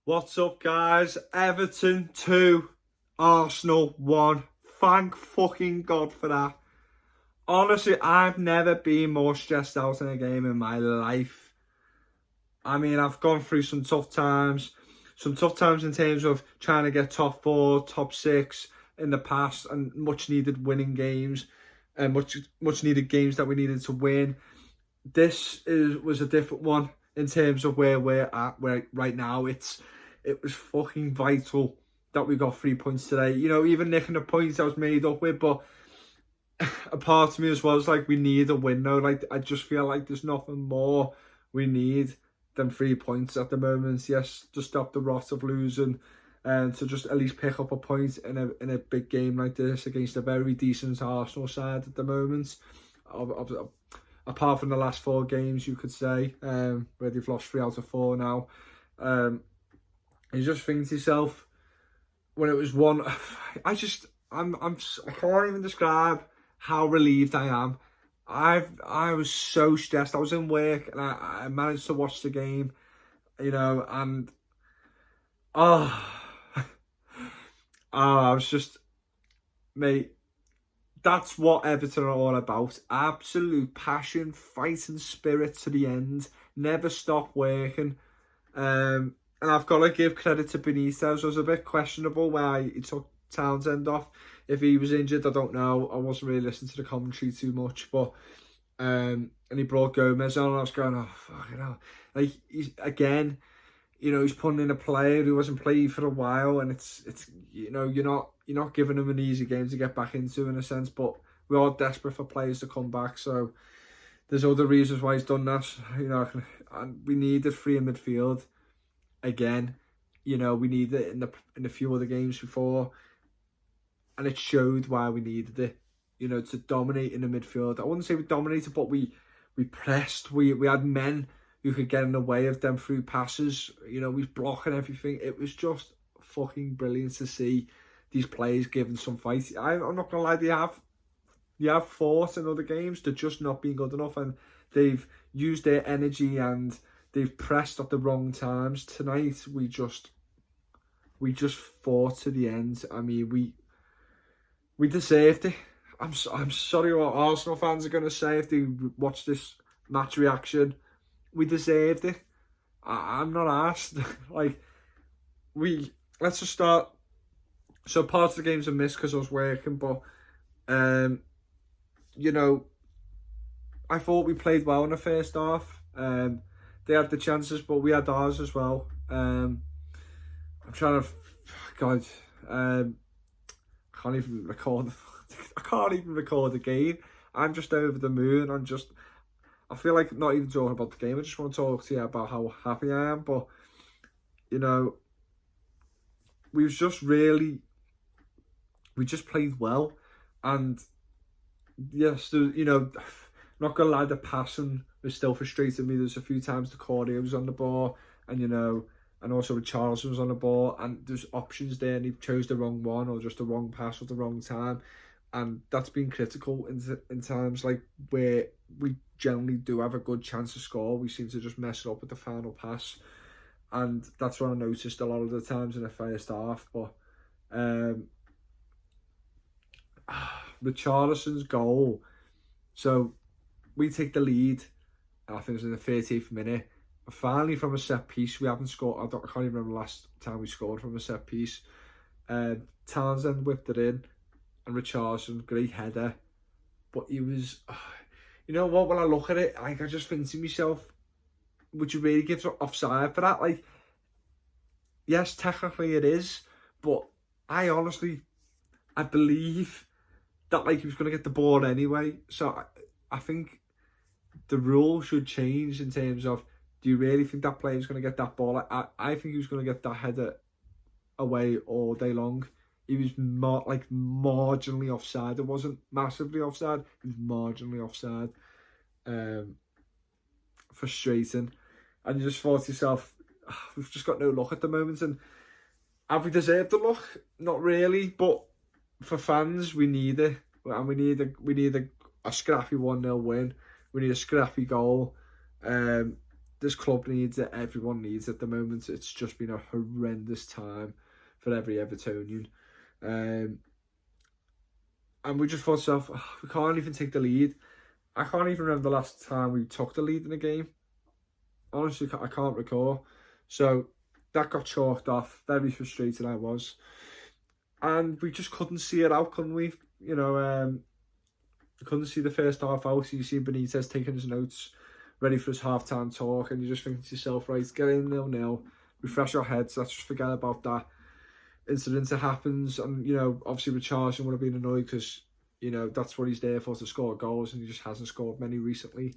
What's up, guys? Everton 2, Arsenal 1. Thank fucking God for that. Honestly, I've never been more stressed out in a game in my life. I mean, I've gone through some tough times. Some tough times in terms of trying to get top 4, top 6 in the past, and much needed winning games, and much needed games that we needed to win. Was a different one in terms of where we're at right now. It was fucking vital that we got 3 points today. You know, even nicking the points I was made up with, but a part of me as well is like, we need a win though. Like, I just feel like there's nothing more we need than 3 points at the moment. Yes, to stop the rot of losing, and to just at least pick up a point in a big game like this against a very decent Arsenal side at the moment. Apart from the last 4 games, you could say, where they've lost 3 out of 4 now. You just think to yourself, when it was 1, I can't even describe how relieved I am. I was so stressed. I was in work and I managed to watch the game, you know, and I was just, mate, that's what Everton are all about. Absolute passion, fighting spirit to the end. Never stop working. And I've got to give credit to Benitez. It was a bit questionable why he took Townsend off. If he was injured, I don't know. I wasn't really listening to the commentary too much. But and he brought Gomez on, and I was going, oh, fucking hell. Like, he's putting in a player who hasn't played for a while, and it's you're not giving him an easy game to get back into, in a sense. But we are desperate for players to come back, so there's other reasons why he's done that. And we needed 3 in midfield again. We needed it in a few other games before, and it showed why we needed it. To dominate in the midfield. I wouldn't say we dominated, but we pressed. We had men who could get in the way of them through passes. We was blocking everything. It was just fucking brilliant to see these players giving some fight. I'm not gonna lie, they have fought in other games. They're just not being good enough, and they've used their energy and they've pressed at the wrong times. Tonight we just fought to the end. I mean, we deserved it. I'm sorry what Arsenal fans are going to say if they watch this match reaction. We deserved it. I'm not asked. Let's just start. So parts of the games are missed because I was working, but I thought we played well in the first half. They had the chances, but we had ours as well. I'm trying to, God, I can't even record the game. I'm just over the moon. I feel like not even talking about the game. I just want to talk to you about how happy I am. But, we just played well. And yes, not gonna lie, the passing was still frustrating me. There's a few times the Cordia was on the ball, and and also Richarlison was on the ball, and there's options there, and he chose the wrong one, or just the wrong pass at the wrong time, and that's been critical in times like where we generally do have a good chance to score. We seem to just mess it up with the final pass, and that's what I noticed a lot of the times in the first half. But Richarlison's goal. So we take the lead. I think it was in the 30th minute. Finally, from a set piece, we haven't scored. I can't even remember the last time we scored from a set piece. Townsend whipped it in, and Richarlison, great header. But he was, when I look at it, I just think to myself, would you really give offside for that? Yes, technically it is, but I believe that he was going to get the ball anyway. So I think the rule should change in terms of, do you really think that player is going to get that ball? I think he was going to get that header away all day long. He was marginally offside. It wasn't massively offside. It was marginally offside. Frustrating. And you just thought to yourself, we've just got no luck at the moment. And have we deserved the luck? Not really. But for fans, we need it. And we need a scrappy 1-0 win. We need a scrappy goal. this club needs it, everyone needs it at the moment. It's just been a horrendous time for every Evertonian. And we just thought to ourselves, oh, we can't even take the lead. I can't even remember the last time we took the lead in a game. Honestly, I can't recall. So that got chalked off. Very frustrated I was. And we just couldn't see it out, couldn't we? You know, we couldn't see the first half out. So you see Benitez taking his notes, ready for his half-time talk, and you just think to yourself, right, get in 0-0, refresh our heads, let's just forget about that incident that happens. And, you know, obviously Richarlison would have been annoyed because, you know, that's what he's there for, to score goals, and he just hasn't scored many recently.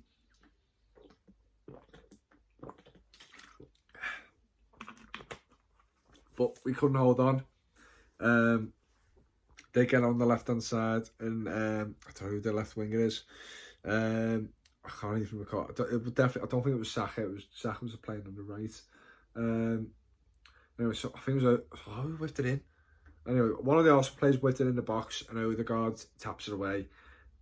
But we couldn't hold on. They get on the left-hand side, and I don't know who the left winger is. I can't even recall. I don't think it was Saka. Saka was playing on the right. Anyway, so I think it was who whipped it in. Anyway, one of the Arsenal players whipped it in the box, and Odegaard taps it away,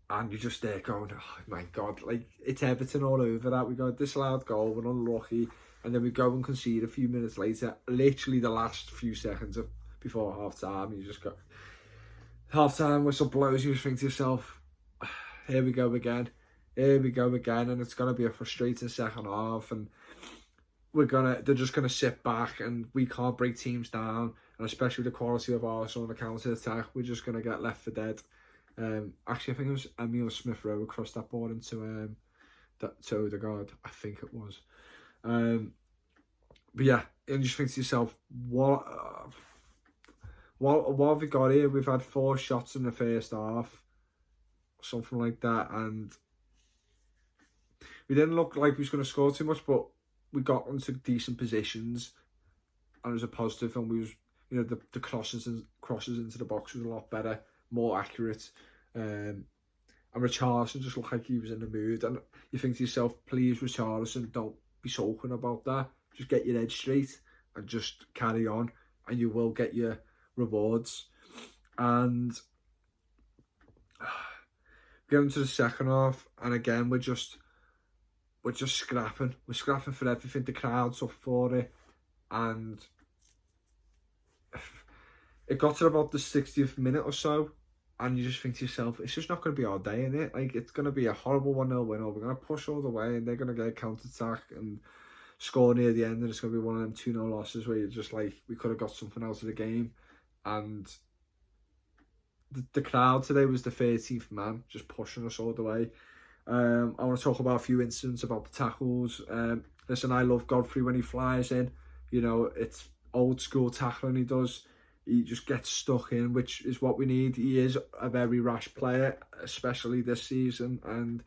and you're just there going, oh my God, like, it's Everton all over that. We got a disallowed goal, we're unlucky, and then we go and concede a few minutes later, literally the last few seconds before half time. You just got half time whistle blows, you just think to yourself, here we go again, and it's gonna be a frustrating second half, and they're just gonna sit back, and we can't break teams down, and especially the quality of Arsenal on the counter attack, we're just gonna get left for dead. Actually, I think it was Emile Smith-Rowe across that ball into to Odegaard. I think it was. But yeah, and you just think to yourself, what have we got here? We've had 4 shots in the first half, something like that, and we didn't look like we was going to score too much, but we got into decent positions, and it was a positive. And we was, you know, the crosses into the box was a lot better, more accurate. And Richarlison just looked like he was in the mood. And you think to yourself, please, Richarlison, don't be sulking about that. Just get your head straight and just carry on, and you will get your rewards. And get into the second half, and again we're just scrapping. We're scrapping for everything. The crowd's up for it, and it got to about the 60th minute or so, and you just think to yourself, it's just not going to be our day, innit? Like, it's going to be a horrible 1-0 win, or we're going to push all the way, and they're going to get a counter-attack and score near the end, and it's going to be one of them 2-0 losses where you're just like, we could have got something out of the game. And the crowd today was the 13th man, just pushing us all the way. I want to talk about a few incidents about the tackles. Listen, I love Godfrey when he flies in. You know, it's old school tackling he does. He just gets stuck in, which is what we need. He is a very rash player, especially this season, and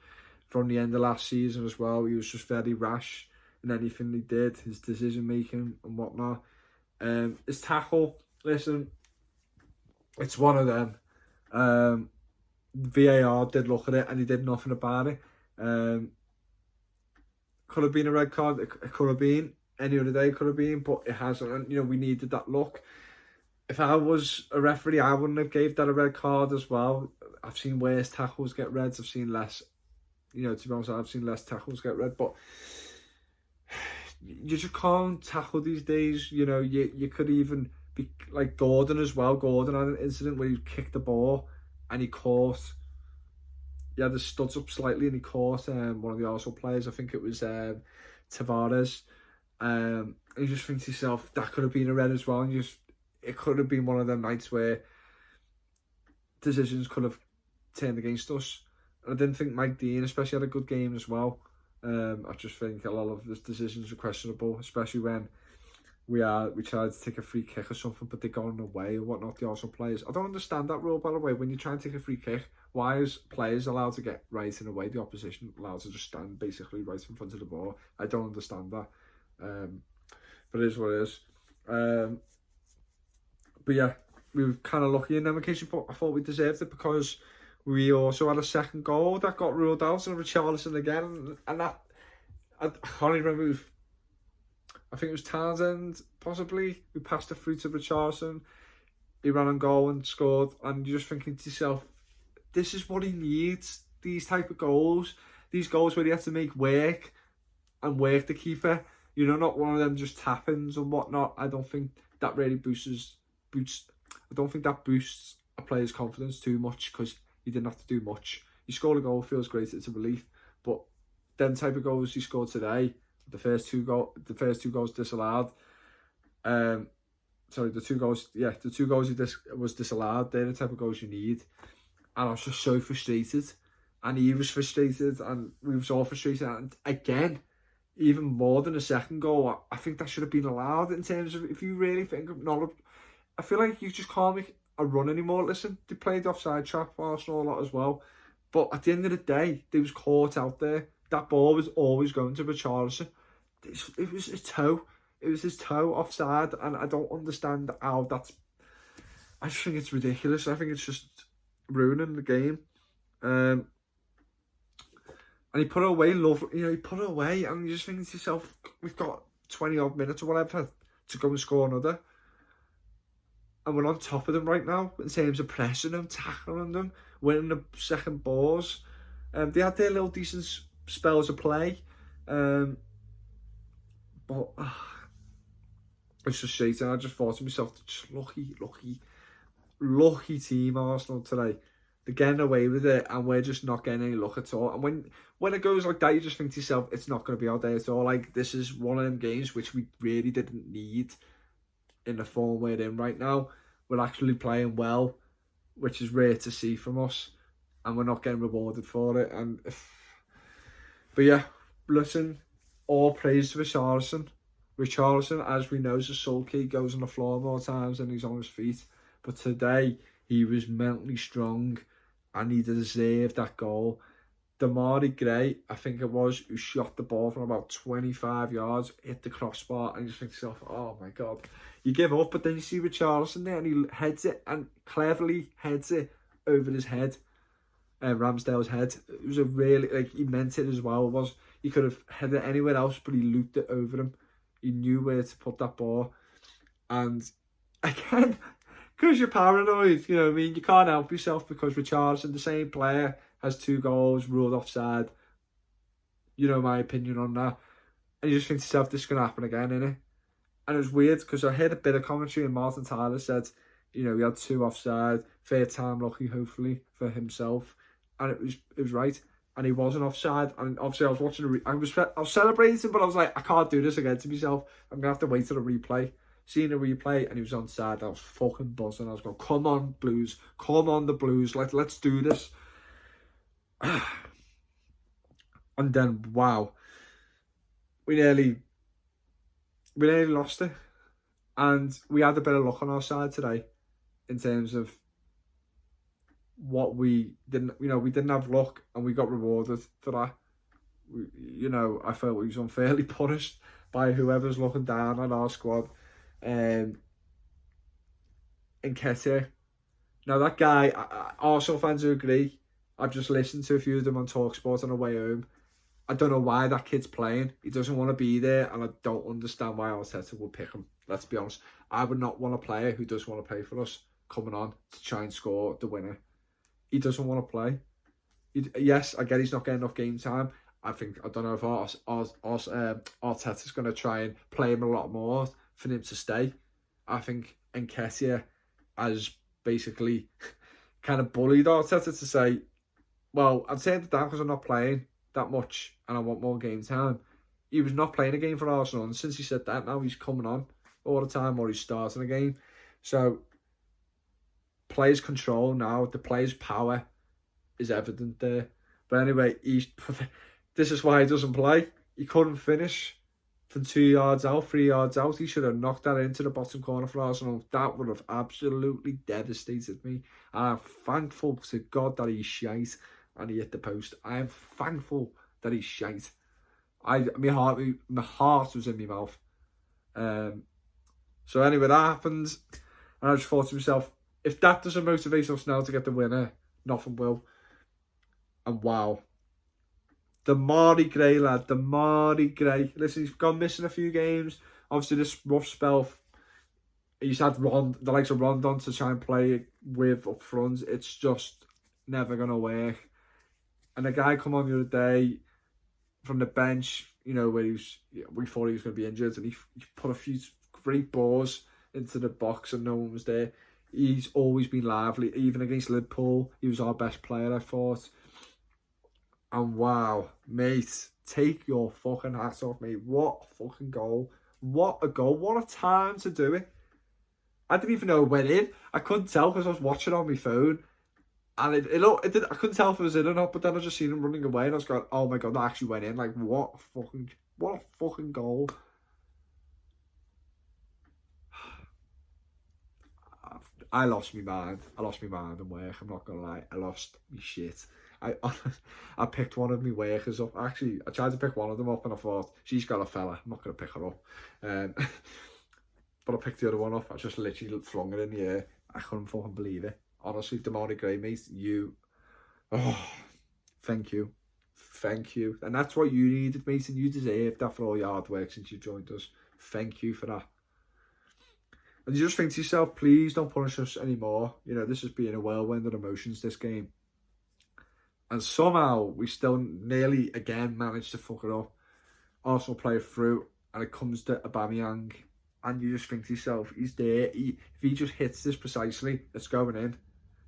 from the end of last season as well. He was just very rash in anything he did, his decision making and whatnot. His tackle, listen, it's one of them. VAR did look at it and he did nothing about it. Could have been a red card. It could have been any other day. Could have been, but it hasn't. And you know, we needed that look. If I was a referee, I wouldn't have gave that a red card as well. I've seen worse tackles get reds. I've seen less. You know, to be honest, I've seen less tackles get red. But you just can't tackle these days. You know, you could even be like Gordon as well. Gordon had an incident where he kicked the ball and he had his studs up slightly, and he caught one of the Arsenal players. I think it was Tavares. And you just think to yourself, that could have been a red as well. And it could have been one of them nights where decisions could have turned against us. And I didn't think Mike Dean especially had a good game as well. I just think a lot of his decisions are questionable, especially when we tried to take a free kick or something, but they got in the way or whatnot, the Arsenal players. I don't understand that rule, by the way. When you try and take a free kick, why is players allowed to get right in a way, the opposition allowed to just stand basically right in front of the ball? I don't understand that. But it is what it is. But yeah, we were kind of lucky in them occasions, but I thought we deserved it because we also had a second goal that got ruled out, and Richarlison again, and that, I can't even remember, I think it was Townsend, possibly, who passed it through to Richarlison. He ran on goal and scored, and you're just thinking to yourself, this is what he needs, these type of goals, these goals where he has to make work and work the keeper. You know, not one of them just tap-ins and whatnot. I don't think that really boosts. I don't think that boosts a player's confidence too much, because he didn't have to do much. He scored a goal, feels great, it's a relief. But them type of goals he scored today, the first two goals disallowed. Sorry, the two goals he was disallowed. They're the type of goals you need. And I was just so frustrated, and he was frustrated, and we was all frustrated. And again, even more than the second goal, I think that should have been allowed, in terms of, if you really think of not. I feel like you just can't make a run anymore. Listen, they played offside trap for Arsenal a lot as well, but at the end of the day, they was caught out there. That ball was always going to Richarlison. It was a toe. It was his toe offside, and I don't understand how that's. I just think it's ridiculous. I think it's just ruining the game. And he put it away, he put it away, and you just think to yourself, we've got 20 odd minutes or whatever to go and score another. And we're on top of them right now in terms of pressing them, tackling them, winning the second balls. They had their little decent spells of play. But it's frustrating. I just thought to myself, just lucky team Arsenal today. They're getting away with it, and we're just not getting any luck at all. And when it goes like that, you just think to yourself, it's not going to be our day at all. Like, this is one of them games which we really didn't need in the form we're in right now. We're actually playing well, which is rare to see from us, and we're not getting rewarded for it. But yeah, listen, all praise to Richarlison. Richarlison, as we know, is a sulky, goes on the floor more times than he's on his feet. But today, he was mentally strong, and he deserved that goal. Demari Gray, I think it was, who shot the ball from about 25 yards, hit the crossbar, and you just think to yourself, oh my God. You give up, but then you see Richarlison there, and he heads it, and cleverly heads it over his head, Ramsdale's head. It was a really, he meant it as well. He could have headed it anywhere else, but he looped it over him. He knew where to put that ball. And again, because you're paranoid, you know what I mean? You can't help yourself, because Richarlison, the same player, has 2 goals, ruled offside. You know my opinion on that. And you just think to yourself, this is going to happen again, innit? And it was weird, because I heard a bit of commentary, and Martin Tyler said, you know, he had 2 offside, third time lucky, hopefully, for himself. And it was right. And he wasn't offside. And obviously I was watching I was celebrating, but I was like, I can't do this again to myself. I'm going to have to wait till the replay. Seeing the replay, and he was onside. I was fucking buzzing. I was going, come on, Blues. Come on, the Blues. Let's do this. And then, wow. We nearly lost it. And we had a bit of luck on our side today, in terms of what we didn't, we didn't have luck, and we got rewarded for that. I felt we was unfairly punished by whoever's looking down on our squad. And Kessie. Now that guy, Arsenal fans will agree. I've just listened to a few of them on TalkSport on the way home. I don't know why that kid's playing. He doesn't want to be there, and I don't understand why Arteta would pick him. Let's be honest. I would not want a player who does want to play for us coming on to try and score the winner. He doesn't want to play. Yes, I get he's not getting enough game time. I don't know if Arteta's going to try and play him a lot more for him to stay. I think Kessie has basically kind of bullied Arteta to say, well, I've turned it down because I'm not playing that much and I want more game time. He was not playing a game for Arsenal, and since he said that, now he's coming on all the time, or he's starting a game. So players' control now, the players' power is evident there. But anyway, this is why he doesn't play. He couldn't finish from 2 yards out, 3 yards out. He should have knocked that into the bottom corner for Arsenal. That would have absolutely devastated me. And I'm thankful to God that he's shite and he hit the post. I am thankful that he's shite. My heart was in my mouth. So anyway, that happened. And I just thought to myself, if that doesn't motivate us now to get the winner, nothing will. And wow. Demari Gray, lad. Demari Gray. Listen, he's gone missing a few games. Obviously, this rough spell, he's had the likes of Rondon to try and play with up front. It's just never going to work. And the guy come on the other day from the bench, you know, where we thought he was going to be injured, and he put a few great balls into the box and no one was there. He's always been lively. Even against Liverpool, he was our best player, I thought. And wow, mate, take your fucking hat off, mate. What a fucking goal. What a goal. What a time to do it. I didn't even know it went in. I couldn't tell because I was watching on my phone. And it did, I couldn't tell if it was in or not, but then I just seen him running away and I was going, oh my God, that actually went in. Like, what a fucking goal. I lost my mind. I lost my mind in work, I'm not going to lie. I lost my shit. I picked one of my workers up. Actually, I tried to pick one of them up and I thought, she's got a fella. I'm not going to pick her up. But I picked the other one up. I just literally flung it in the air. I couldn't fucking believe it. Honestly, Demari Gray, mate, thank you. Thank you. And that's what you needed, mate, and you deserved that for all your hard work since you joined us. Thank you for that. And you just think to yourself, please don't punish us anymore. You know, this has been a whirlwind of emotions, this game. And somehow we still nearly again managed to fuck it up. Arsenal play through, and it comes to Aubameyang. And you just think to yourself, he's there. If he just hits this precisely, it's going in.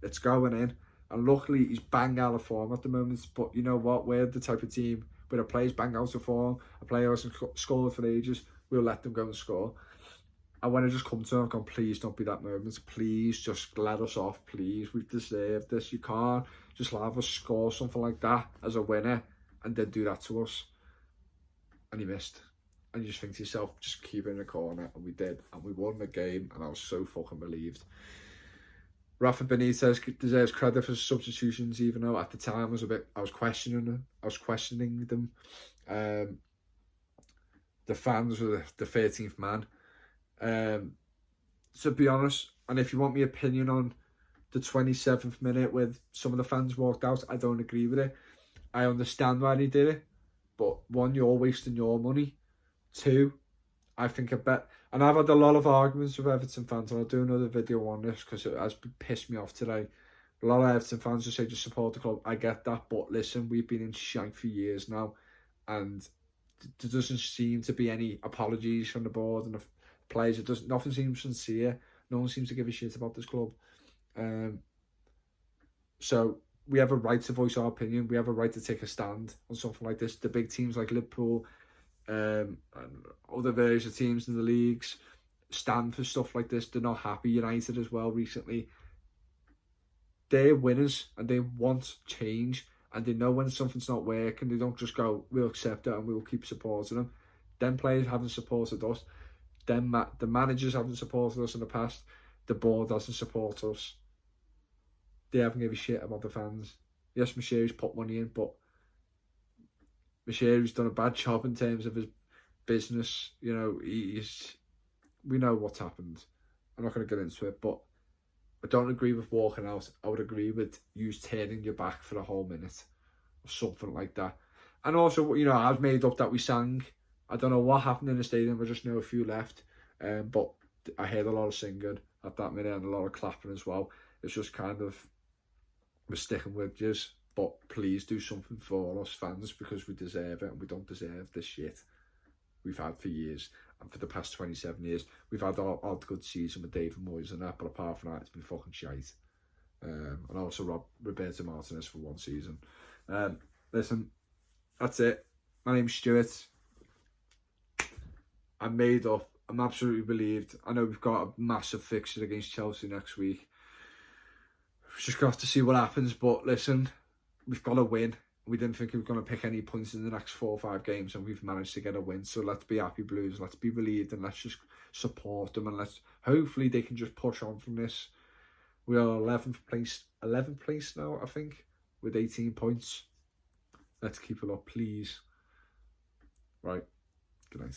It's going in. And luckily, he's bang out of form at the moment. But you know what? We're the type of team where a player's bang out of form, a player hasn't scored for ages, we'll let them go and score. And when I just come to him, I've gone, please don't be that moment. Please just let us off, please. We've deserved this. You can't just have us score something like that as a winner and then do that to us. And he missed. And you just think to yourself, just keep it in the corner. And we did. And we won the game. And I was so fucking relieved. Rafa Benitez deserves credit for substitutions, even though at the time I was questioning them. The fans were the 13th man. To be honest, and if you want my opinion on the 27th minute where some of the fans walked out, I don't agree with it. I understand why they did it, but one, you're wasting your money. Two, I think and I've had a lot of arguments with Everton fans, and I'll do another video on this because it has pissed me off today. A lot of Everton fans just say just support the club. I get that, but listen, we've been in shank for years now, and there doesn't seem to be any apologies from the board and the players. Nothing seems sincere. No one seems to give a shit about this club. So we have a right to voice our opinion. We have a right to take a stand on something like this. The big teams like Liverpool and other various teams in the leagues stand for stuff like this. They're not happy. United as well recently. They're winners and they want change, and they know when something's not working, they don't just go, we'll accept it and we'll keep supporting them. Them players haven't supported us. The managers haven't supported us in the past. The board doesn't support us. They haven't given a shit about the fans. Yes, Mashiri's put money in, but Mashiri's done a bad job in terms of his business. You know, we know what's happened. I'm not going to get into it, but I don't agree with walking out. I would agree with you turning your back for a whole minute or something like that. And also, you know, I've made up that we sang. I don't know what happened in the stadium. I just know a few left. But I heard a lot of singing at that minute and a lot of clapping as well. It's just kind of, we're sticking with you. But please do something for us fans, because we deserve it, and we don't deserve this shit we've had for years. And for the past 27 years, we've had our good season with David Moyes and that, but apart from that, it's been fucking shite. And also Roberto Martinez for one season. Listen, that's it. My name's Stuart. I'm made up. I'm absolutely relieved. I know we've got a massive fixture against Chelsea next week. We've just got to see what happens. But listen, we've got to win. We didn't think we were going to pick any points in the next 4 or 5 games, and we've managed to get a win. So let's be happy, Blues. Let's be relieved, and let's just support them, and hopefully they can just push on from this. We are 11th place now, I think, with 18 points. Let's keep it up, please. Right. Good night.